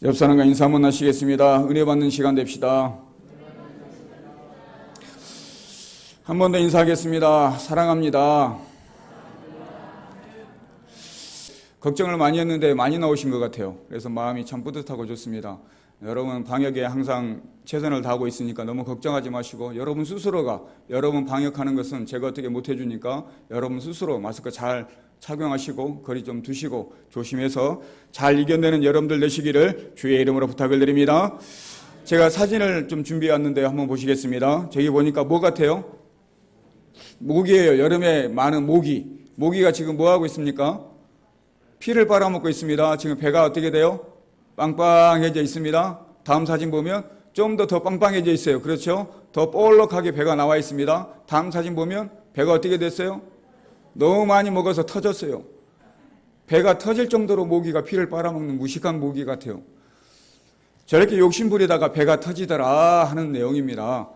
옆 사람과 인사 한번 하시겠습니다. 은혜 받는 시간 됩시다. 한 번 더 인사하겠습니다. 사랑합니다. 걱정을 많이 했는데 많이 나오신 것 같아요. 그래서 마음이 참 뿌듯하고 좋습니다. 여러분 방역에 항상 최선을 다하고 있으니까 너무 걱정하지 마시고, 여러분 스스로가 여러분 방역하는 것은 제가 어떻게 못 해주니까 여러분 스스로 마스크 잘 착용하시고 거리 좀 두시고 조심해서 잘 이겨내는 여러분들 되시기를 주의 이름으로 부탁을 드립니다. 제가 사진을 좀 준비해 왔는데 한번 보시겠습니다. 저기 보니까 뭐 같아요? 모기예요. 여름에 많은 모기가 지금 뭐 하고 있습니까? 피를 빨아먹고 있습니다. 지금 배가 어떻게 돼요? 빵빵해져 있습니다. 다음 사진 보면 좀 더 빵빵해져 있어요. 그렇죠? 더 볼록하게 배가 나와 있습니다. 다음 사진 보면 배가 어떻게 됐어요? 너무 많이 먹어서 터졌어요. 배가 터질 정도로 모기가 피를 빨아먹는 무식한 모기 같아요. 저렇게 욕심부리다가 배가 터지더라 하는 내용입니다.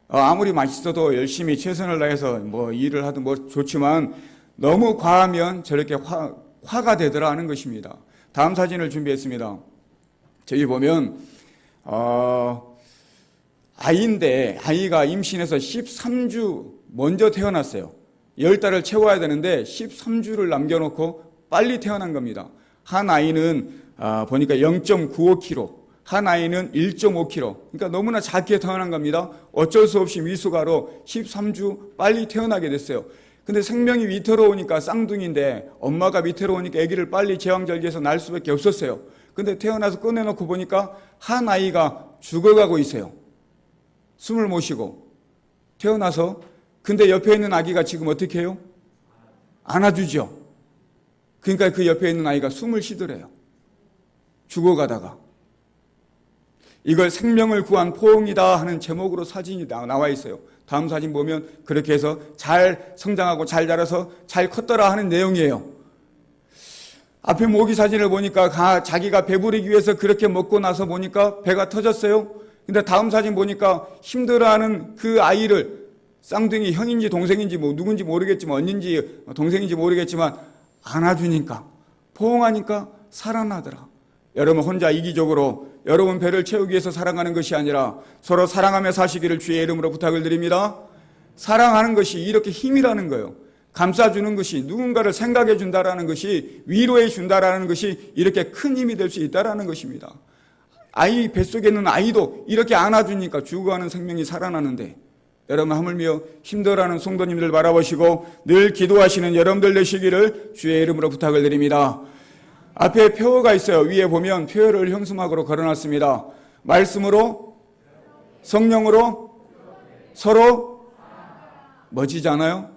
아무리 맛있어도 열심히 최선을 다해서 뭐 일을 하든 뭐 좋지만 너무 과하면 저렇게 화가 되더라 하는 것입니다. 다음 사진을 준비했습니다. 저기 보면 아이인데 아이가 임신해서 13주 먼저 태어났어요. 10달을 채워야 되는데 13주를 남겨놓고 빨리 태어난 겁니다. 한 아이는 보니까 0.95kg, 한 아이는 1.5kg. 그러니까 너무나 작게 태어난 겁니다. 어쩔 수 없이 미숙아로 13주 빨리 태어나게 됐어요. 근데 생명이 위태로우니까 쌍둥이인데 엄마가 위태로우니까 아기를 빨리 제왕절개해서 낳을 수밖에 없었어요. 근데 태어나서 꺼내놓고 보니까 한 아이가 죽어가고 있어요. 숨을 못 쉬고 태어나서. 근데 옆에 있는 아기가 지금 어떻게 해요? 안아주죠. 그러니까 그 옆에 있는 아이가 숨을 쉬더래요. 죽어가다가. 이걸 생명을 구한 포옹이다 하는 제목으로 사진이 나와 있어요. 다음 사진 보면 그렇게 해서 잘 성장하고 잘 자라서 잘 컸더라 하는 내용이에요. 앞에 모기 사진을 보니까 자기가 배부르기 위해서 그렇게 먹고 나서 보니까 배가 터졌어요. 근데 다음 사진 보니까 힘들어하는 그 아이를, 쌍둥이 형인지 동생인지 뭐 누군지 모르겠지만 언니인지 동생인지 모르겠지만 안아주니까 포옹하니까 살아나더라. 여러분 혼자 이기적으로 여러분 배를 채우기 위해서 살아가는 것이 아니라 서로 사랑하며 사시기를 주의 이름으로 부탁을 드립니다. 사랑하는 것이 이렇게 힘이라는 거예요. 감싸주는 것이, 누군가를 생각해 준다라는 것이, 위로해 준다라는 것이 이렇게 큰 힘이 될 수 있다라는 것입니다. 아이 뱃속에 있는 아이도 이렇게 안아주니까 죽어가는 생명이 살아나는데, 여러분 하물며 힘들어하는 성도님들 바라보시고 늘 기도하시는 여러분들 되시기를 주의 이름으로 부탁을 드립니다. 앞에 표어가 있어요. 위에 보면 표어를 현수막으로 걸어놨습니다. 말씀으로, 성령으로, 서로 멋지지 않아요?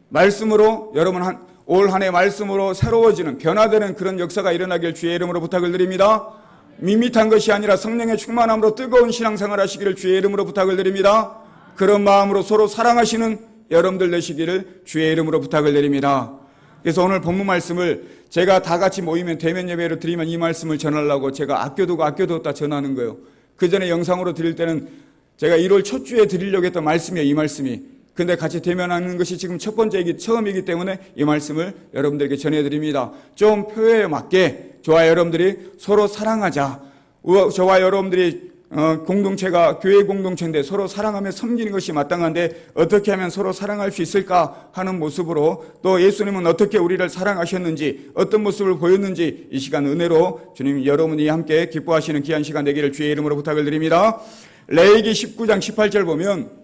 말씀으로, 여러분 올 한 해 말씀으로 새로워지는, 변화되는 그런 역사가 일어나길 주의 이름으로 부탁을 드립니다. 밋밋한 것이 아니라 성령의 충만함으로 뜨거운 신앙생활 하시기를 주의 이름으로 부탁을 드립니다. 그런 마음으로 서로 사랑하시는 여러분들 되시기를 주의 이름으로 부탁을 드립니다. 그래서 오늘 본문 말씀을 제가 다 같이 모이면 대면 예배로 드리면 이 말씀을 전하려고 제가 아껴두었다 전하는 거예요. 그 전에 영상으로 드릴 때는 제가 1월 첫 주에 드리려고 했던 말씀이에요. 이 말씀이. 근데 같이 대면하는 것이 지금 첫 번째이기, 처음이기 때문에 이 말씀을 여러분들에게 전해드립니다. 좀 표에 맞게 저와 여러분들이 서로 사랑하자. 저와 여러분들이 공동체가 교회 공동체인데 서로 사랑하며 섬기는 것이 마땅한데 어떻게 하면 서로 사랑할 수 있을까 하는 모습으로, 또 예수님은 어떻게 우리를 사랑하셨는지, 어떤 모습을 보였는지 이 시간 은혜로 주님 여러분이 함께 기뻐하시는 귀한 시간 되기를 주의 이름으로 부탁을 드립니다. 레위기 19장 18절 보면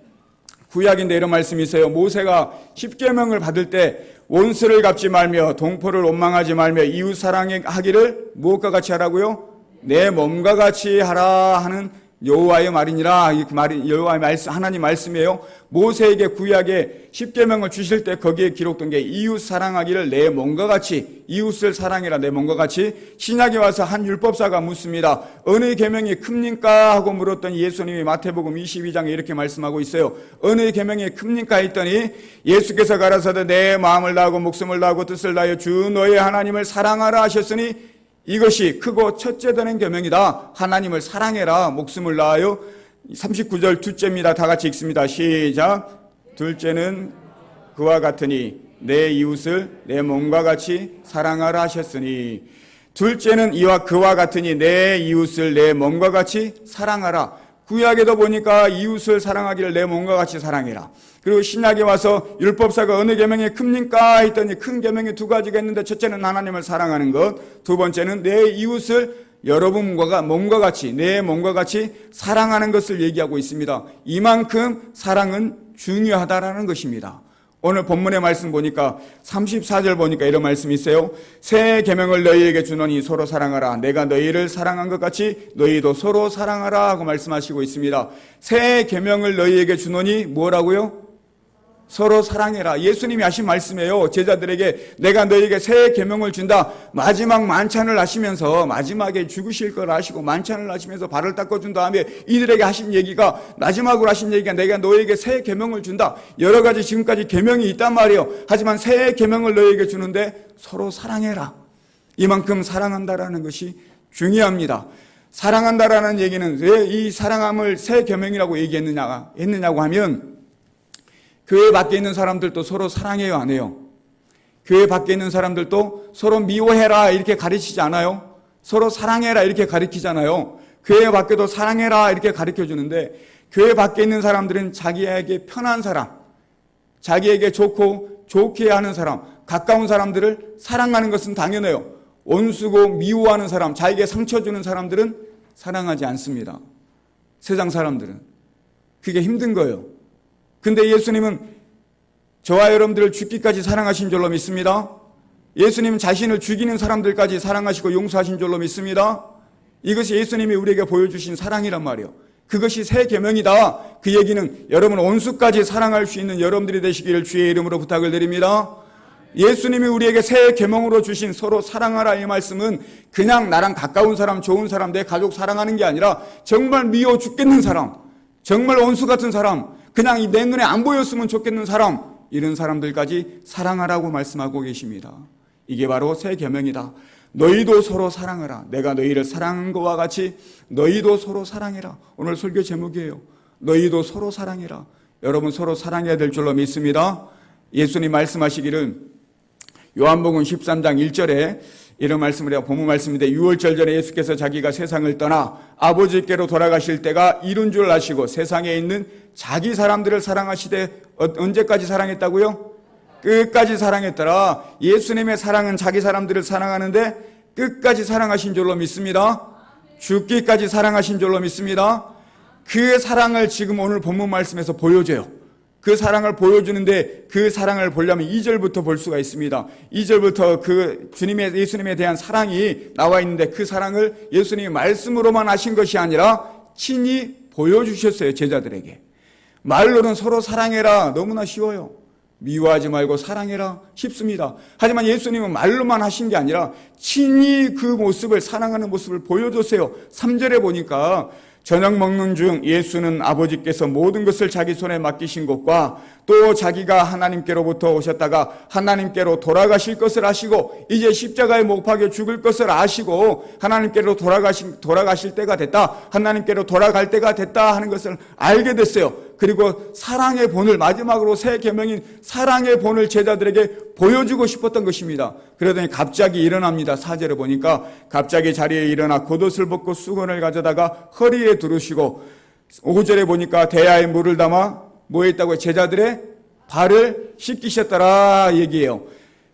구약인데 이런 말씀이 있어요. 모세가 십계명을 받을 때 원수를 갚지 말며 동포를 원망하지 말며 이웃 사랑하기를 무엇과 같이 하라고요? 내 몸과 같이 하라 하는 여호와의 말이니라. 이 말이 여호와의 말씀, 하나님 말씀이에요. 모세에게 구약에 십계명을 주실 때 거기에 기록된 게 이웃 사랑하기를 내 몸과 같이, 이웃을 사랑해라 내 몸과 같이. 신약에 와서 한 율법사가 묻습니다. 어느 계명이 큽니까? 하고 물었더니 예수님이 마태복음 22장에 이렇게 말씀하고 있어요. 어느 계명이 큽니까? 했더니 예수께서 가라사대 내 마음을 다하고 목숨을 다하고 뜻을 다하여 주 너의 하나님을 사랑하라 하셨으니 이것이 크고 첫째 되는 계명이다. 하나님을 사랑해라. 목숨을 다하여. 39절 둘째입니다. 다 같이 읽습니다. 시작. 둘째는 그와 같으니 내 이웃을 내 몸과 같이 사랑하라 하셨으니. 둘째는 이와 그와 같으니 내 이웃을 내 몸과 같이 사랑하라. 구약에도 보니까 이웃을 사랑하기를 내 몸과 같이 사랑해라. 그리고 신약에 와서 율법사가 어느 계명이 큽니까 했더니 큰 계명이 두 가지가 있는데 첫째는 하나님을 사랑하는 것, 두 번째는 내 이웃을 여러분과 몸과 같이, 내 몸과 같이 사랑하는 것을 얘기하고 있습니다. 이만큼 사랑은 중요하다라는 것입니다. 오늘 본문의 말씀 보니까 34절 보니까 이런 말씀이 있어요. 새 계명을 너희에게 주노니 서로 사랑하라. 내가 너희를 사랑한 것 같이 너희도 서로 사랑하라 하고 말씀하시고 있습니다. 새 계명을 너희에게 주노니 뭐라고요? 서로 사랑해라. 예수님이 하신 말씀이에요. 제자들에게 내가 너희에게 새 계명을 준다. 마지막 만찬을 하시면서 마지막에 죽으실 걸 아시고 만찬을 하시면서 발을 닦아준 다음에 이들에게 하신 얘기가, 마지막으로 하신 얘기가 내가 너희에게 새 계명을 준다. 여러 가지 지금까지 계명이 있단 말이에요. 하지만 새 계명을 너희에게 주는데 서로 사랑해라. 이만큼 사랑한다라는 것이 중요합니다. 사랑한다라는 얘기는 왜 이 사랑함을 새 계명이라고 했느냐고 하면, 교회 밖에 있는 사람들도 서로 사랑해요, 안 해요? 교회 밖에 있는 사람들도 서로 미워해라 이렇게 가르치지 않아요? 서로 사랑해라 이렇게 가르치잖아요. 교회 밖에도 사랑해라 이렇게 가르쳐주는데, 교회 밖에 있는 사람들은 자기에게 편한 사람, 자기에게 좋게 하는 사람, 가까운 사람들을 사랑하는 것은 당연해요. 원수고 미워하는 사람, 자기에게 상처 주는 사람들은 사랑하지 않습니다. 세상 사람들은. 그게 힘든 거예요. 근데 예수님은 저와 여러분들을 죽기까지 사랑하신 줄로 믿습니다. 예수님은 자신을 죽이는 사람들까지 사랑하시고 용서하신 줄로 믿습니다. 이것이 예수님이 우리에게 보여주신 사랑이란 말이에요. 그것이 새 계명이다. 그 얘기는 여러분 원수까지 사랑할 수 있는 여러분들이 되시기를 주의 이름으로 부탁을 드립니다. 예수님이 우리에게 새 계명으로 주신 서로 사랑하라 이 말씀은 그냥 나랑 가까운 사람, 좋은 사람, 내 가족 사랑하는 게 아니라 정말 미워 죽겠는 사람, 정말 원수 같은 사람, 그냥 내 눈에 안 보였으면 좋겠는 사람, 이런 사람들까지 사랑하라고 말씀하고 계십니다. 이게 바로 새 계명이다. 너희도 서로 사랑하라. 내가 너희를 사랑한 것과 같이 너희도 서로 사랑해라. 오늘 설교 제목이에요. 너희도 서로 사랑해라. 여러분 서로 사랑해야 될 줄로 믿습니다. 예수님 말씀하시기를 요한복음 13장 1절에 이런 말씀을 해요. 본문 말씀인데 6월절 전에 예수께서 자기가 세상을 떠나 아버지께로 돌아가실 때가 이른 줄 아시고 세상에 있는 자기 사람들을 사랑하시되 언제까지 사랑했다고요? 끝까지 사랑했더라. 예수님의 사랑은 자기 사람들을 사랑하는데 끝까지 사랑하신 줄로 믿습니다. 죽기까지 사랑하신 줄로 믿습니다. 그 사랑을 지금 오늘 본문 말씀에서 보여줘요. 그 사랑을 보여주는데 그 사랑을 보려면 2절부터 볼 수가 있습니다. 2절부터 그 예수님에 대한 사랑이 나와 있는데 그 사랑을 예수님이 말씀으로만 하신 것이 아니라 친히 보여주셨어요, 제자들에게. 말로는 서로 사랑해라 너무나 쉬워요. 미워하지 말고 사랑해라 쉽습니다. 하지만 예수님은 말로만 하신 게 아니라 친히 그 모습을, 사랑하는 모습을 보여줬어요. 3절에 보니까 저녁 먹는 중 예수는 아버지께서 모든 것을 자기 손에 맡기신 것과 또 자기가 하나님께로부터 오셨다가 하나님께로 돌아가실 것을 아시고 이제 십자가에 못 박혀 죽을 것을 아시고 하나님께로 돌아가실 때가 됐다, 하나님께로 돌아갈 때가 됐다 하는 것을 알게 됐어요. 그리고 사랑의 본을, 마지막으로 새 계명인 사랑의 본을 제자들에게 보여주고 싶었던 것입니다. 그러더니 갑자기 일어납니다. 4절에 보니까 갑자기 자리에 일어나 겉옷을 벗고 수건을 가져다가 허리에 두르시고 5절에 보니까 대야에 물을 담아 뭐 했다고요? 제자들의 발을 씻기셨더라 얘기해요.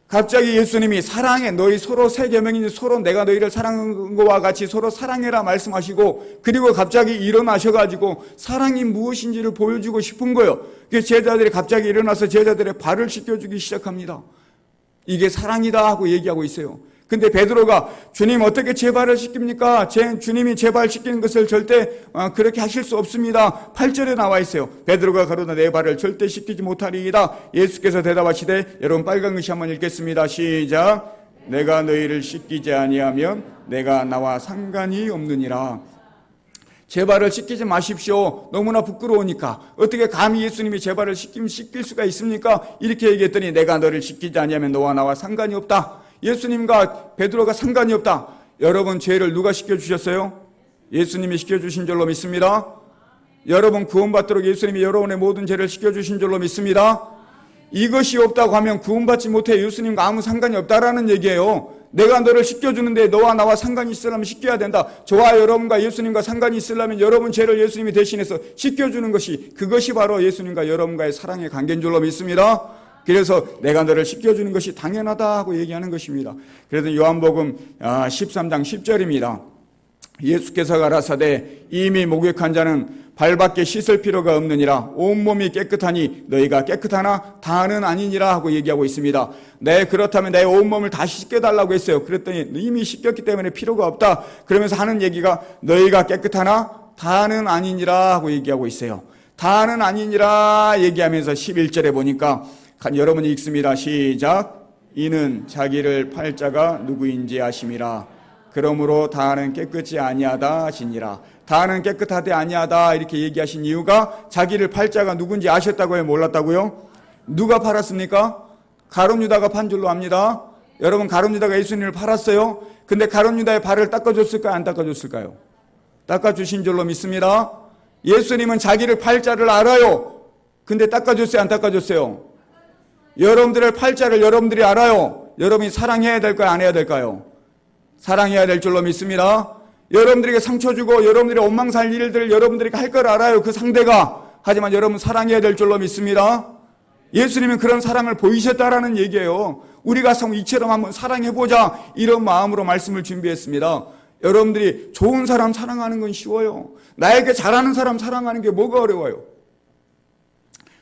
갑자기 예수님이 사랑해, 너희 서로 새 계명이니 서로 내가 너희를 사랑한 것과 같이 서로 사랑해라 말씀하시고, 그리고 갑자기 일어나셔가지고 사랑이 무엇인지를 보여주고 싶은 거예요. 그래서 제자들이 갑자기 일어나서 제자들의 발을 씻겨주기 시작합니다. 이게 사랑이다 하고 얘기하고 있어요. 근데 베드로가 주님 어떻게 제 발을 씻깁니까? 주님이 제 발 씻기는 것을 절대 그렇게 하실 수 없습니다. 8절에 나와 있어요. 베드로가 가로되 내 발을 절대 씻기지 못하리이다. 예수께서 대답하시되, 여러분 빨간 글씨 한번 읽겠습니다. 시작. 내가 너희를 씻기지 아니하면 내가 나와 상관이 없느니라. 제 발을 씻기지 마십시오. 너무나 부끄러우니까. 어떻게 감히 예수님이 제 발을 씻길 수가 있습니까? 이렇게 얘기했더니 내가 너를 씻기지 아니하면 너와 나와 상관이 없다. 예수님과 베드로가 상관이 없다. 여러분 죄를 누가 씻겨주셨어요? 예수님이 씻겨주신 줄로 믿습니다. 여러분 구원받도록 예수님이 여러분의 모든 죄를 씻겨주신 줄로 믿습니다. 이것이 없다고 하면 구원받지 못해 예수님과 아무 상관이 없다라는 얘기예요. 내가 너를 씻겨주는데 너와 나와 상관이 있으려면 씻겨야 된다. 저와 여러분과 예수님과 상관이 있으려면 여러분 죄를 예수님이 대신해서 씻겨주는 것이, 그것이 바로 예수님과 여러분과의 사랑의 관계인 줄로 믿습니다. 그래서 내가 너를 씻겨주는 것이 당연하다 하고 얘기하는 것입니다. 그래서 요한복음 13장 10절입니다. 예수께서 가라사대 이미 목욕한 자는 발밖에 씻을 필요가 없느니라. 온몸이 깨끗하니 너희가 깨끗하나 다는 아니니라 하고 얘기하고 있습니다. 네, 그렇다면 내 온몸을 다 씻겨달라고 했어요. 그랬더니 이미 씻겼기 때문에 필요가 없다. 그러면서 하는 얘기가 너희가 깨끗하나 다는 아니니라 하고 얘기하고 있어요. 다는 아니니라 얘기하면서 11절에 보니까 여러분이 읽습니다. 시작. 이는 자기를 팔 자가 누구인지 아심이라. 그러므로 다는 깨끗이 아니하다 하시니라. 다는 깨끗하되 아니하다 이렇게 얘기하신 이유가 자기를 팔 자가 누군지 아셨다고요? 몰랐다고요? 누가 팔았습니까? 가룟 유다가 판 줄로 압니다. 여러분, 가룟 유다가 예수님을 팔았어요. 근데 가룟 유다의 발을 닦아줬을까요? 안 닦아줬을까요? 닦아주신 줄로 믿습니다. 예수님은 자기를 팔 자를 알아요. 근데 닦아줬어요? 안 닦아줬어요? 여러분들의 팔 자를 여러분들이 알아요. 여러분이 사랑해야 될까요? 안 해야 될까요? 사랑해야 될 줄로 믿습니다. 여러분들에게 상처 주고 여러분들이 원망살 일들을 여러분들이 할 걸 알아요. 그 상대가. 하지만 여러분 사랑해야 될 줄로 믿습니다. 예수님은 그런 사랑을 보이셨다라는 얘기예요. 우리가 이처럼 한번 사랑해보자, 이런 마음으로 말씀을 준비했습니다. 여러분들이 좋은 사람 사랑하는 건 쉬워요. 나에게 잘하는 사람 사랑하는 게 뭐가 어려워요?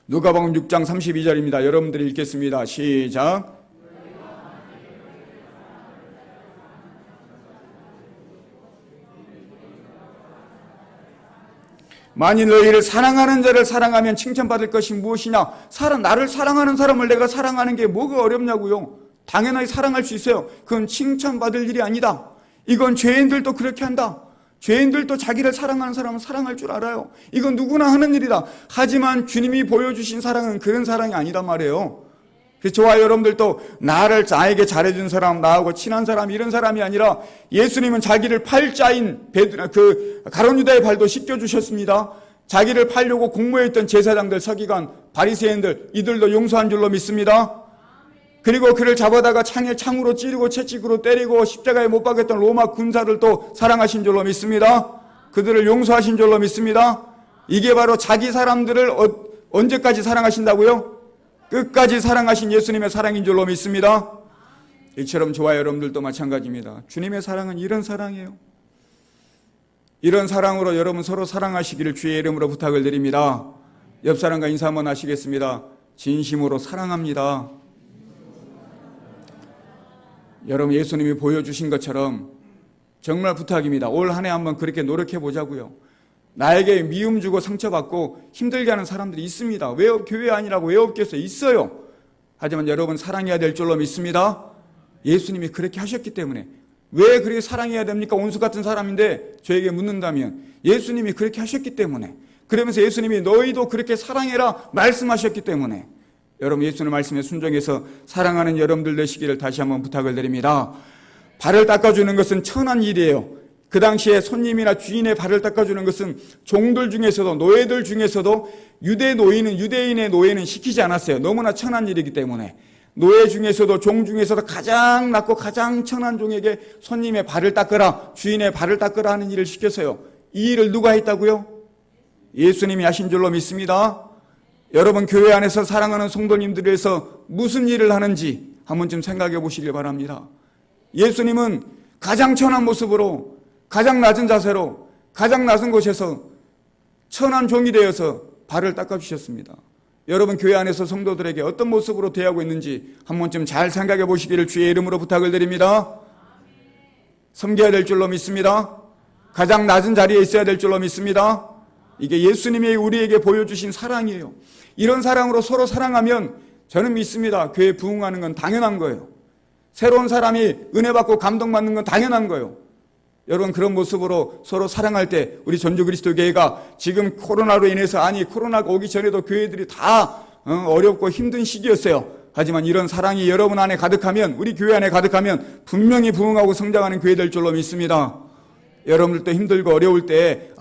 누가복음 6장 32절입니다. 여러분들이 읽겠습니다. 시작. 만일 너희를 사랑하는 자를 사랑하면 칭찬받을 것이 무엇이냐? 나를 사랑하는 사람을 내가 사랑하는 게 뭐가 어렵냐고요? 당연하게 사랑할 수 있어요. 그건 칭찬받을 일이 아니다. 이건 죄인들도 그렇게 한다. 죄인들도 자기를 사랑하는 사람은 사랑할 줄 알아요. 이건 누구나 하는 일이다. 하지만 주님이 보여주신 사랑은 그런 사랑이 아니단 말이에요. 그래서 저와 여러분들도 나에게 잘해준 사람, 나하고 친한 사람, 이런 사람이 아니라 예수님은 자기를 팔자인 가룟 유다의 발도 씻겨주셨습니다. 자기를 팔려고 공모해 있던 제사장들, 서기관, 바리새인들, 이들도 용서한 줄로 믿습니다. 그리고 그를 잡아다가 창으로 찌르고 채찍으로 때리고 십자가에 못 박았던 로마 군사들도 사랑하신 줄로 믿습니다. 그들을 용서하신 줄로 믿습니다. 이게 바로 자기 사람들을 언제까지 사랑하신다고요? 끝까지 사랑하신 예수님의 사랑인 줄로 믿습니다. 이처럼 저와 여러분들도 마찬가지입니다. 주님의 사랑은 이런 사랑이에요. 이런 사랑으로 여러분 서로 사랑하시기를 주의 이름으로 부탁을 드립니다. 옆 사람과 인사 한번 하시겠습니다. 진심으로 사랑합니다. 여러분, 예수님이 보여주신 것처럼 정말 부탁입니다. 올 한 해 한번 그렇게 노력해 보자고요. 나에게 미움 주고 상처받고 힘들게 하는 사람들이 있습니다. 왜 교회 아니라고 왜 없겠어요? 있어요. 하지만 여러분 사랑해야 될 줄로 믿습니다. 예수님이 그렇게 하셨기 때문에. 왜 그렇게 사랑해야 됩니까? 온수 같은 사람인데 저에게 묻는다면 예수님이 그렇게 하셨기 때문에. 그러면서 예수님이 너희도 그렇게 사랑해라 말씀하셨기 때문에. 여러분, 예수님 말씀에 순종해서 사랑하는 여러분들 되시기를 다시 한번 부탁을 드립니다. 발을 닦아주는 것은 천한 일이에요. 그 당시에 손님이나 주인의 발을 닦아주는 것은 종들 중에서도, 노예들 중에서도 유대인의 노예는 시키지 않았어요. 너무나 천한 일이기 때문에. 노예 중에서도, 종 중에서도 가장 낮고 가장 천한 종에게 손님의 발을 닦으라, 주인의 발을 닦으라 하는 일을 시켰어요. 이 일을 누가 했다고요? 예수님이 하신 줄로 믿습니다. 여러분, 교회 안에서 사랑하는 성도님들에서 무슨 일을 하는지 한 번쯤 생각해 보시길 바랍니다. 예수님은 가장 천한 모습으로, 가장 낮은 자세로, 가장 낮은 곳에서 천한 종이 되어서 발을 닦아주셨습니다. 여러분, 교회 안에서 성도들에게 어떤 모습으로 대하고 있는지 한 번쯤 잘 생각해 보시기를 주의 이름으로 부탁을 드립니다. 섬겨야 될 줄로 믿습니다. 가장 낮은 자리에 있어야 될 줄로 믿습니다. 이게 예수님이 우리에게 보여주신 사랑이에요. 이런 사랑으로 서로 사랑하면 저는 믿습니다. 교회 부흥하는 건 당연한 거예요. 새로운 사람이 은혜 받고 감동받는 건 당연한 거예요. 여러분, 그런 모습으로 서로 사랑할 때 우리 전주그리스도교회가 지금 코로나로 인해서, 코로나가 오기 전에도 교회들이 다 어렵고 힘든 시기였어요. 하지만 이런 사랑이 여러분 안에 가득하면, 우리 교회 안에 가득하면 분명히 부흥하고 성장하는 교회 될 줄로 믿습니다. 여러분들도 힘들고 어려울 때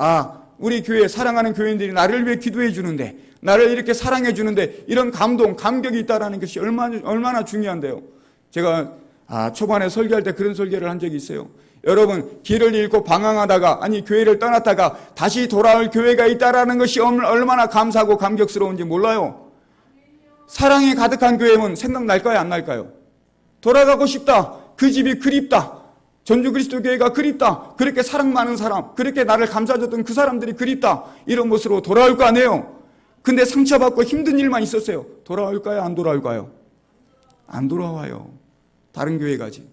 우리 교회 사랑하는 교인들이 나를 위해 기도해 주는데, 나를 이렇게 사랑해 주는데 이런 감동, 감격이 있다는 것이 얼마나 중요한데요. 제가 초반에 설교할 때 그런 설교를 한 적이 있어요. 여러분, 길을 잃고 방황하다가, 교회를 떠났다가 다시 돌아올 교회가 있다라는 것이 얼마나 감사하고 감격스러운지 몰라요. 사랑이 가득한 교회면 생각날까요, 안 날까요? 돌아가고 싶다. 그 집이 그립다. 전주 그리스도 교회가 그립다. 그렇게 사랑 많은 사람, 그렇게 나를 감싸줬던 그 사람들이 그립다. 이런 모습으로 돌아올 거 아니에요. 근데 상처받고 힘든 일만 있었어요. 돌아올까요, 안 돌아올까요? 안 돌아와요. 다른 교회 가지.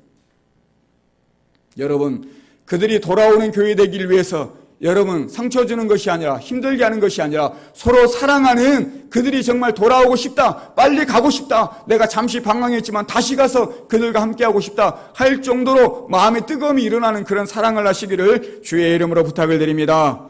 여러분, 그들이 돌아오는 교회 되기를 위해서 여러분, 상처 주는 것이 아니라, 힘들게 하는 것이 아니라 서로 사랑하는, 그들이 정말 돌아오고 싶다, 빨리 가고 싶다, 내가 잠시 방황했지만 다시 가서 그들과 함께하고 싶다 할 정도로 마음의 뜨거움이 일어나는 그런 사랑을 하시기를 주의 이름으로 부탁을 드립니다.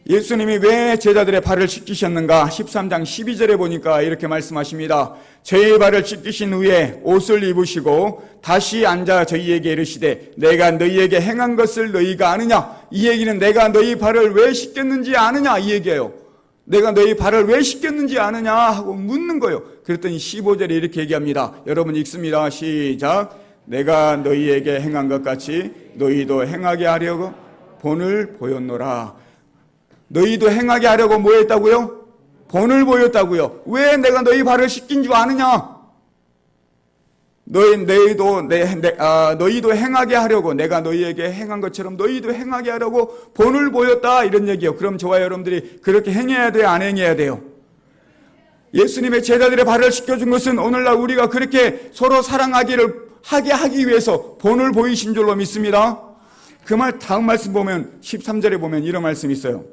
예수님이 왜 제자들의 발을 씻기셨는가? 13장 12절에 보니까 이렇게 말씀하십니다. 저희의 발을 씻기신 후에 옷을 입으시고 다시 앉아 저희에게 이르시되 내가 너희에게 행한 것을 너희가 아느냐? 이 얘기는 내가 너희 발을 왜 씻겼는지 아느냐? 이 얘기예요. 내가 너희 발을 왜 씻겼는지 아느냐? 하고 묻는 거예요. 그랬더니 15절에 이렇게 얘기합니다. 여러분 읽습니다. 시작. 내가 너희에게 행한 것 같이 너희도 행하게 하려고 본을 보였노라. 너희도 행하게 하려고 뭐 했다고요? 본을 보였다고요. 왜 내가 너희 발을 씻긴 줄 아느냐? 너희도 행하게 하려고, 내가 너희에게 행한 것처럼 너희도 행하게 하려고 본을 보였다, 이런 얘기예요. 그럼 저와 여러분들이 그렇게 행해야 돼요, 안 행해야 돼요? 예수님의 제자들의 발을 씻겨준 것은 오늘날 우리가 그렇게 서로 사랑하기를 하기 위해서 본을 보이신 줄로 믿습니다. 그 말 다음 말씀 보면 13절에 보면 이런 말씀이 있어요.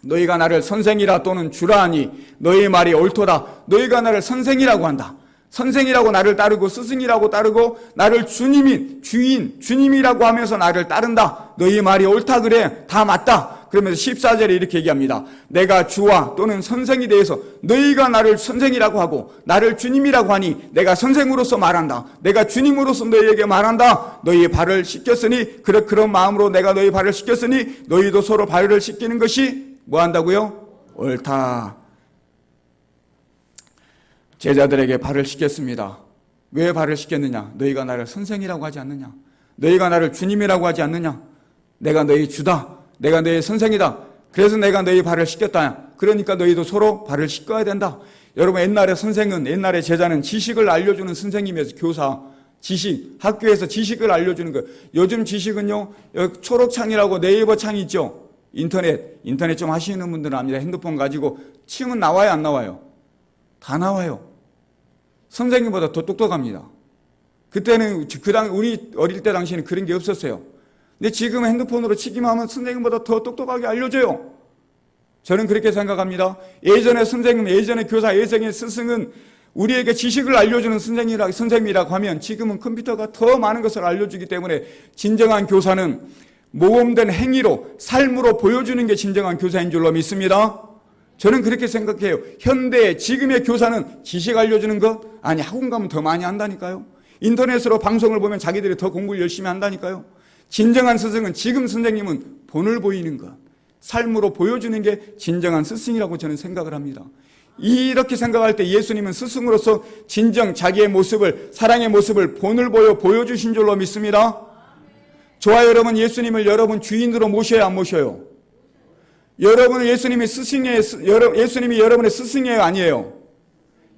너희가 나를 선생이라 또는 주라 하니 너희 말이 옳도다. 너희가 나를 선생이라고 한다. 선생이라고 나를 따르고 스승이라고 따르고 나를 주님이라고 하면서 나를 따른다. 너희 말이 옳다 그래. 다 맞다. 그러면서 14절에 이렇게 얘기합니다. 내가 주와 또는 선생이 대해서 너희가 나를 선생이라고 하고 나를 주님이라고 하니 내가 선생으로서 말한다. 내가 주님으로서 너희에게 말한다. 너희 발을 씻겼으니 그런 마음으로 내가 너희 발을 씻겼으니 너희도 서로 발을 씻기는 것이 뭐 한다고요? 옳다. 제자들에게 발을 씻겼습니다. 왜 발을 씻겼느냐? 너희가 나를 선생이라고 하지 않느냐? 너희가 나를 주님이라고 하지 않느냐? 내가 너희 주다. 내가 너희 선생이다. 그래서 내가 너희 발을 씻겼다. 그러니까 너희도 서로 발을 씻어야 된다. 여러분, 옛날에 제자는 지식을 알려주는 선생님이어서 교사, 지식, 학교에서 지식을 알려주는 거예요. 요즘 지식은요, 초록창이라고 네이버 창이 있죠. 인터넷 좀 하시는 분들은 압니다. 핸드폰 가지고 치면 나와요, 안 나와요? 다 나와요. 선생님보다 더 똑똑합니다. 그때는, 우리 어릴 때 당시에는 그런 게 없었어요. 근데 지금 핸드폰으로 치기만 하면 선생님보다 더 똑똑하게 알려줘요. 저는 그렇게 생각합니다. 예전에 선생님, 예전에 교사, 예전에 스승은 우리에게 지식을 알려주는 선생님이라고 하면 지금은 컴퓨터가 더 많은 것을 알려주기 때문에 진정한 교사는 모범된 행위로, 삶으로 보여주는 게 진정한 교사인 줄로 믿습니다. 저는 그렇게 생각해요. 현대, 지금의 교사는 지식 알려주는 것? 아니, 학원 가면 더 많이 한다니까요. 인터넷으로 방송을 보면 자기들이 더 공부를 열심히 한다니까요. 진정한 스승은, 지금 선생님은 본을 보이는 것, 삶으로 보여주는 게 진정한 스승이라고 저는 생각을 합니다. 이렇게 생각할 때 예수님은 스승으로서 진정 자기의 모습을, 사랑의 모습을 본을 보여주신 줄로 믿습니다. 저와 여러분, 예수님을 여러분 주인으로 모셔야 안 모셔요? 여러분을 예수님이 예수님이 여러분의 스승이에요, 아니에요?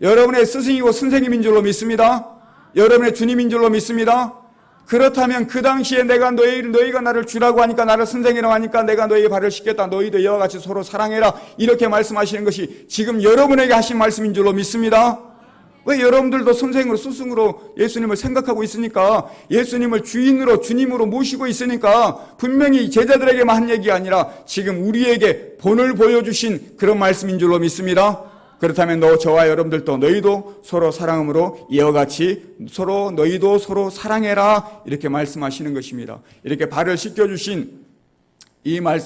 여러분의 스승이고 선생님인 줄로 믿습니다. 여러분의 주님인 줄로 믿습니다. 그렇다면 그 당시에 너희가 나를 주라고 하니까, 나를 선생이라고 하니까 내가 너희 발을 씻겼다. 너희도 이와 같이 서로 사랑해라. 이렇게 말씀하시는 것이 지금 여러분에게 하신 말씀인 줄로 믿습니다. 왜? 여러분들도 선생으로, 스승으로 예수님을 생각하고 있으니까, 예수님을 주인으로, 주님으로 모시고 있으니까 분명히 제자들에게만 한 얘기가 아니라 지금 우리에게 본을 보여주신 그런 말씀인 줄로 믿습니다. 그렇다면 저와 여러분들도 너희도 서로 사랑함으로 이와 같이 너희도 서로 사랑해라, 이렇게 말씀하시는 것입니다. 이렇게 발을 씻겨주신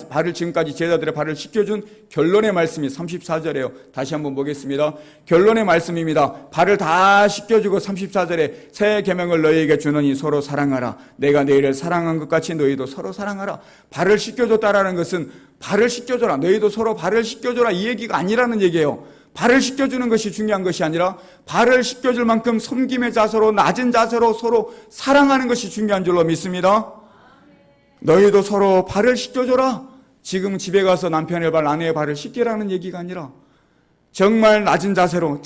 발을 지금까지 제자들의 발을 씻겨준 결론의 말씀이 34절이에요. 다시 한번 보겠습니다. 결론의 말씀입니다. 발을 다 씻겨주고 34절에 새 계명을 너희에게 주노니 서로 사랑하라. 내가 너희를 사랑한 것 같이 너희도 서로 사랑하라. 발을 씻겨줬다라는 것은 발을 씻겨줘라. 너희도 서로 발을 씻겨줘라. 이 얘기가 아니라는 얘기예요. 발을 씻겨주는 것이 중요한 것이 아니라 발을 씻겨줄 만큼 섬김의 자세로, 낮은 자세로 서로 사랑하는 것이 중요한 줄로 믿습니다. 너희도 서로 발을 씻겨줘라. 지금 집에 가서 남편의 발, 아내의 발을 씻기라는 얘기가 아니라 정말 낮은 자세로,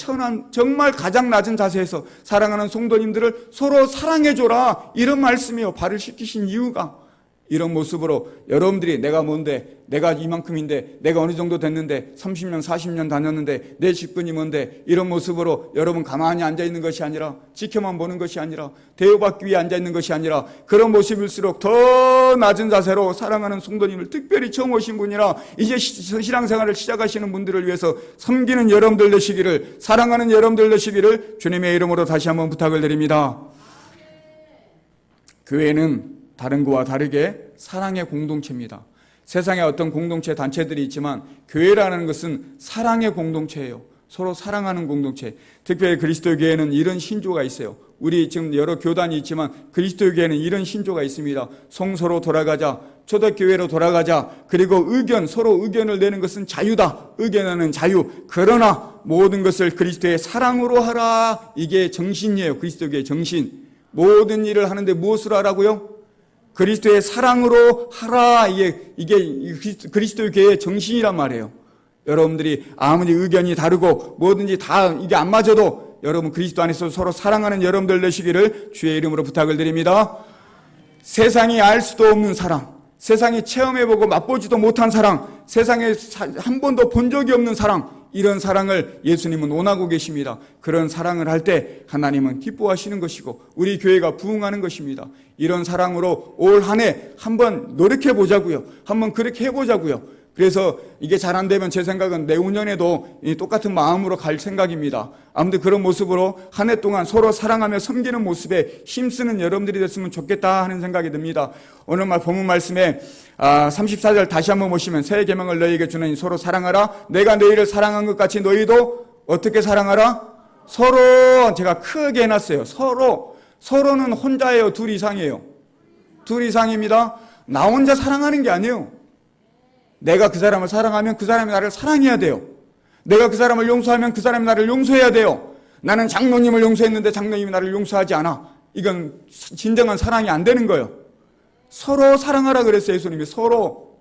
정말 가장 낮은 자세에서 사랑하는 성도님들을 서로 사랑해줘라, 이런 말씀이에요. 발을 씻기신 이유가 이런 모습으로 여러분들이 내가 뭔데, 내가 이만큼인데, 내가 어느 정도 됐는데, 30년 40년 다녔는데 내 직분이 뭔데, 이런 모습으로 여러분 가만히 앉아있는 것이 아니라, 지켜만 보는 것이 아니라, 대우받기 위해 앉아있는 것이 아니라, 그런 모습일수록 더 낮은 자세로 사랑하는 성도님을, 특별히 처음 오신 분이라 이제 신앙생활을 시작하시는 분들을 위해서 섬기는 여러분들 되시기를, 사랑하는 여러분들 되시기를 주님의 이름으로 다시 한번 부탁을 드립니다. 교회는 다른 것과 다르게 사랑의 공동체입니다. 세상에 어떤 공동체 단체들이 있지만 교회라는 것은 사랑의 공동체예요. 서로 사랑하는 공동체. 특별히 그리스도 교회는 이런 신조가 있어요. 우리 지금 여러 교단이 있지만 그리스도 교회는 이런 신조가 있습니다. 성소로 돌아가자, 초대교회로 돌아가자, 그리고 서로 의견을 내는 것은 자유다. 의견하는 자유. 그러나 모든 것을 그리스도의 사랑으로 하라. 이게 정신이에요. 그리스도 교회의 정신. 모든 일을 하는데 무엇을 하라고요? 그리스도의 사랑으로 하라. 이게 그리스도의 교회의 정신이란 말이에요. 여러분들이 아무리 의견이 다르고 뭐든지 다 이게 안 맞아도 여러분 그리스도 안에서 서로 사랑하는 여러분들 되시기를 주의 이름으로 부탁을 드립니다. 세상이 알 수도 없는 사랑, 세상이 체험해보고 맛보지도 못한 사랑, 세상에 한 번도 본 적이 없는 사랑, 이런 사랑을 예수님은 원하고 계십니다. 그런 사랑을 할 때 하나님은 기뻐하시는 것이고 우리 교회가 부흥하는 것입니다. 이런 사랑으로 올 한 해 한번 노력해 보자고요. 한번 그렇게 해보자고요. 그래서 이게 잘 안 되면 제 생각은 내후년에도 똑같은 마음으로 갈 생각입니다. 아무튼 그런 모습으로 한 해 동안 서로 사랑하며 섬기는 모습에 힘쓰는 여러분들이 됐으면 좋겠다 하는 생각이 듭니다. 오늘 본문 말씀에 34절 다시 한번 보시면, 새 계명을 너희에게 주노니 서로 사랑하라. 내가 너희를 사랑한 것 같이 너희도 어떻게 사랑하라? 서로. 제가 크게 해놨어요. 서로는 혼자예요? 둘 이상이에요? 둘 이상입니다. 나 혼자 사랑하는 게 아니에요. 내가 그 사람을 사랑하면 그 사람이 나를 사랑해야 돼요. 내가 그 사람을 용서하면 그 사람이 나를 용서해야 돼요. 나는 장로님을 용서했는데 장로님이 나를 용서하지 않아. 이건 진정한 사랑이 안 되는 거예요. 서로 사랑하라 그랬어요. 예수님이. 서로.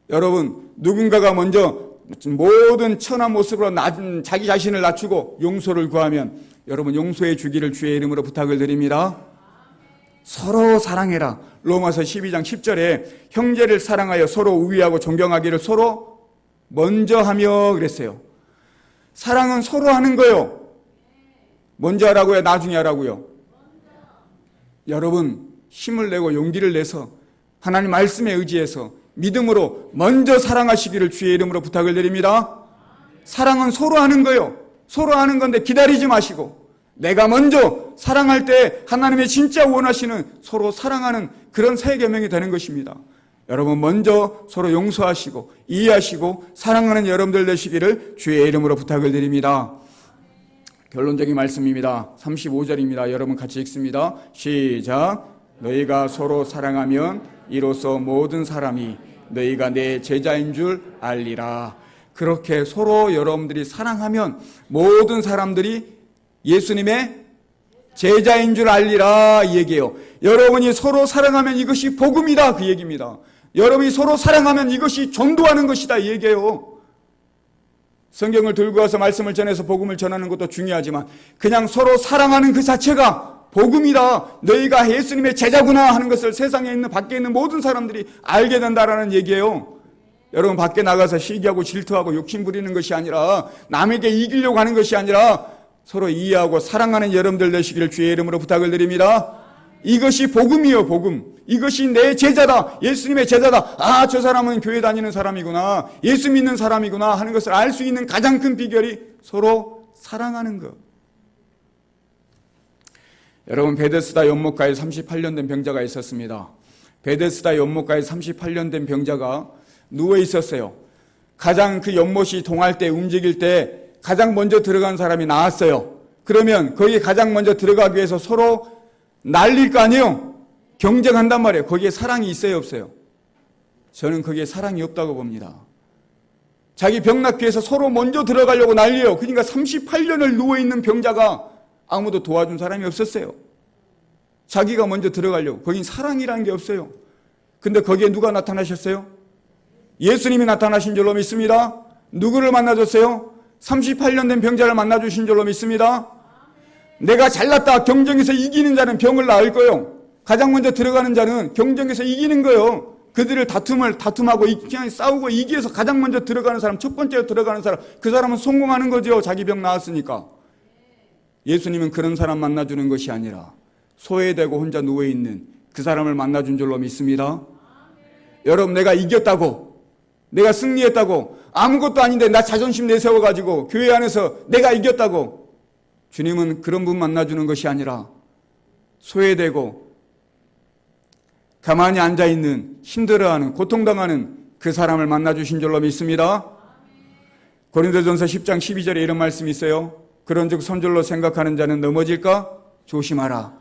여러분, 누군가가 먼저 모든 천한 모습으로 낮은 자기 자신을 낮추고 용서를 구하면 여러분 용서해 주기를 주의 이름으로 부탁을 드립니다. 서로 사랑해라. 로마서 12장 10절에 형제를 사랑하여 서로 우위하고 존경하기를 서로 먼저 하며 그랬어요. 사랑은 서로 하는 거예요. 먼저 하라고요? 나중에 하라고요? 여러분 힘을 내고 용기를 내서 하나님 말씀에 의지해서 믿음으로 먼저 사랑하시기를 주의 이름으로 부탁을 드립니다. 사랑은 서로 하는 거예요. 서로 하는 건데 기다리지 마시고 내가 먼저 사랑할 때 하나님의 진짜 원하시는 서로 사랑하는 그런 새 계명이 되는 것입니다. 여러분 먼저 서로 용서하시고 이해하시고 사랑하는 여러분들 되시기를 주의 이름으로 부탁을 드립니다. 결론적인 말씀입니다. 35절입니다. 여러분 같이 읽습니다. 시작. 너희가 서로 사랑하면 이로써 모든 사람이 너희가 내 제자인 줄 알리라. 그렇게 서로 여러분들이 사랑하면 모든 사람들이 예수님의 제자인 줄 알리라 이 얘기예요. 여러분이 서로 사랑하면 이것이 복음이다 그 얘기입니다. 여러분이 서로 사랑하면 이것이 전도하는 것이다 이 얘기예요. 성경을 들고 와서 말씀을 전해서 복음을 전하는 것도 중요하지만 그냥 서로 사랑하는 그 자체가 복음이다. 너희가 예수님의 제자구나 하는 것을 세상에 있는 밖에 있는 모든 사람들이 알게 된다라는 얘기예요. 여러분 밖에 나가서 시기하고 질투하고 욕심 부리는 것이 아니라 남에게 이기려고 하는 것이 아니라 서로 이해하고 사랑하는 여러분들 되시기를 주의 이름으로 부탁을 드립니다. 이것이 복음이요 복음. 이것이 내 제자다. 예수님의 제자다. 아, 저 사람은 교회 다니는 사람이구나. 예수 믿는 사람이구나 하는 것을 알 수 있는 가장 큰 비결이 서로 사랑하는 것. 여러분 베데스다 연못가에 38년 된 병자가 있었습니다. 베데스다 연못가에 38년 된 병자가 누워 있었어요. 가장 그 연못이 동할 때 움직일 때 가장 먼저 들어간 사람이 나왔어요. 그러면 거기에 가장 먼저 들어가기 위해서 서로 날릴 거 아니에요? 경쟁한단 말이에요. 거기에 사랑이 있어요 없어요? 저는 거기에 사랑이 없다고 봅니다. 자기 병 낫기 위해서 서로 먼저 들어가려고 난리예요. 그러니까 38년을 누워있는 병자가 아무도 도와준 사람이 없었어요. 자기가 먼저 들어가려고. 거긴 사랑이라는 게 없어요. 근데 거기에 누가 나타나셨어요? 예수님이 나타나신 줄로 믿습니다. 누구를 만나줬어요? 38년 된 병자를 만나주신 줄로 믿습니다. 내가 잘났다 경쟁에서 이기는 자는 병을 나을 거예요. 가장 먼저 들어가는 자는 경쟁에서 이기는 거예요. 그들을 다툼하고 그냥 싸우고 이기해서 가장 먼저 들어가는 사람, 첫 번째로 들어가는 사람, 그 사람은 성공하는 거죠. 자기 병 나았으니까. 예수님은 그런 사람 만나주는 것이 아니라 소외되고 혼자 누워있는 그 사람을 만나준 줄로 믿습니다. 여러분, 내가 이겼다고, 내가 승리했다고, 아무것도 아닌데 나 자존심 내세워가지고 교회 안에서 내가 이겼다고, 주님은 그런 분 만나주는 것이 아니라 소외되고 가만히 앉아있는, 힘들어하는, 고통당하는 그 사람을 만나주신 줄로 믿습니다. 고린도전서 10장 12절에 이런 말씀이 있어요. 그런즉 선줄로 생각하는 자는 넘어질까? 조심하라.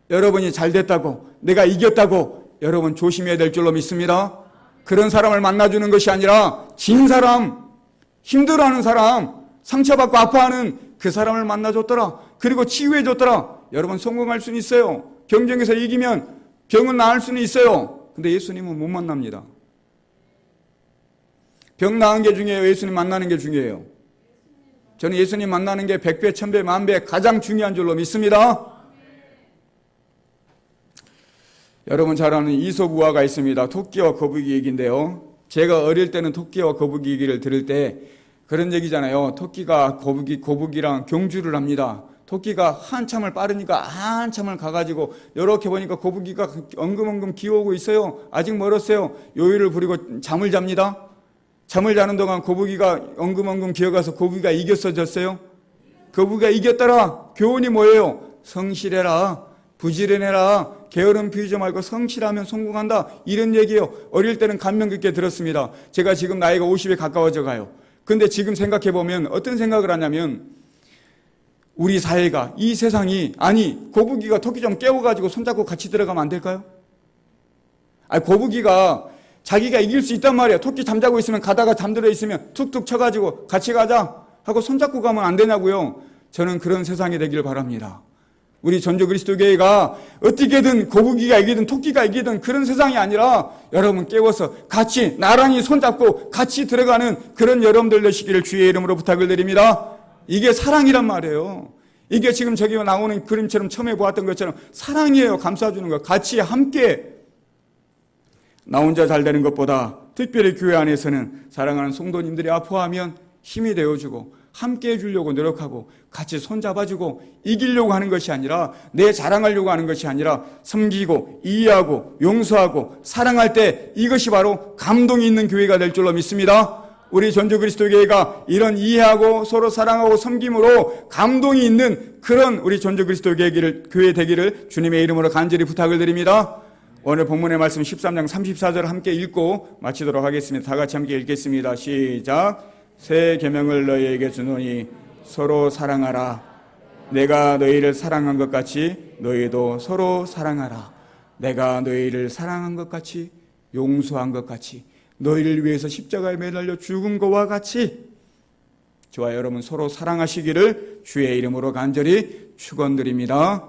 여러분이 잘됐다고, 내가 이겼다고 여러분 조심해야 될 줄로 믿습니다. 그런 사람을 만나주는 것이 아니라 진 사람, 힘들어하는 사람, 상처받고 아파하는 그 사람을 만나줬더라. 그리고 치유해줬더라. 여러분 성공할 수는 있어요. 경쟁에서 이기면 병은 나을 수는 있어요. 근데 예수님은 못 만납니다. 병 나은 게 중요해요? 예수님 만나는 게 중요해요? 저는 예수님 만나는 게 100배, 1000배, 10,000배 가장 중요한 줄로 믿습니다. 여러분 잘 아는 이솝우화가 있습니다. 토끼와 거북이 얘기인데요. 제가 어릴 때는 토끼와 거북이 얘기를 들을 때 그런 얘기잖아요. 토끼가 거북이랑 경주를 합니다. 토끼가 한참을 빠르니까 한참을 가가지고 이렇게 보니까 거북이가 엉금엉금 기어오고 있어요. 아직 멀었어요. 요일을 부리고 잠을 잡니다. 잠을 자는 동안 거북이가 엉금엉금 기어가서 거북이가 이겼어졌어요. 거북이가 이겼더라. 교훈이 뭐예요? 성실해라, 부지런해라, 게으름 피우지 말고 성실하면 성공한다. 이런 얘기예요. 어릴 때는 감명 깊게 들었습니다. 제가 지금 나이가 50에 가까워져 가요. 근데 지금 생각해보면 어떤 생각을 하냐면 우리 사회가, 이 세상이, 아니 거북이가 토끼 좀 깨워가지고 손잡고 같이 들어가면 안 될까요? 아니 거북이가 자기가 이길 수 있단 말이에요. 토끼 잠자고 있으면 가다가 잠들어 있으면 툭툭 쳐가지고 같이 가자 하고 손잡고 가면 안 되냐고요. 저는 그런 세상이 되길 바랍니다. 우리 전주 그리스도교회가 어떻게든 거북이가 이기든 토끼가 이기든 그런 세상이 아니라 여러분 깨워서 같이 나란히 손잡고 같이 들어가는 그런 여러분들 되시기를 주의 이름으로 부탁을 드립니다. 이게 사랑이란 말이에요. 이게 지금 저기 나오는 그림처럼 처음에 보았던 것처럼 사랑이에요. 감싸주는 거. 같이 함께. 나 혼자 잘 되는 것보다 특별히 교회 안에서는 사랑하는 성도님들이 아파하면 힘이 되어주고 함께 해주려고 노력하고 같이 손잡아주고 이기려고 하는 것이 아니라 내 자랑하려고 하는 것이 아니라 섬기고 이해하고 용서하고 사랑할 때 이것이 바로 감동이 있는 교회가 될 줄로 믿습니다. 우리 전주 그리스도교회가 이런 이해하고 서로 사랑하고 섬김으로 감동이 있는 그런 우리 전주 그리스도교회 되기를 주님의 이름으로 간절히 부탁을 드립니다. 오늘 본문의 말씀 13장 34절 함께 읽고 마치도록 하겠습니다. 다 같이 함께 읽겠습니다. 시작. 새 계명을 너희에게 주노니 서로 사랑하라. 내가 너희를 사랑한 것 같이 너희도 서로 사랑하라. 내가 너희를 사랑한 것 같이 용서한 것 같이 너희를 위해서 십자가에 매달려 죽은 것과 같이 저와 여러분 서로 사랑하시기를 주의 이름으로 간절히 축원드립니다.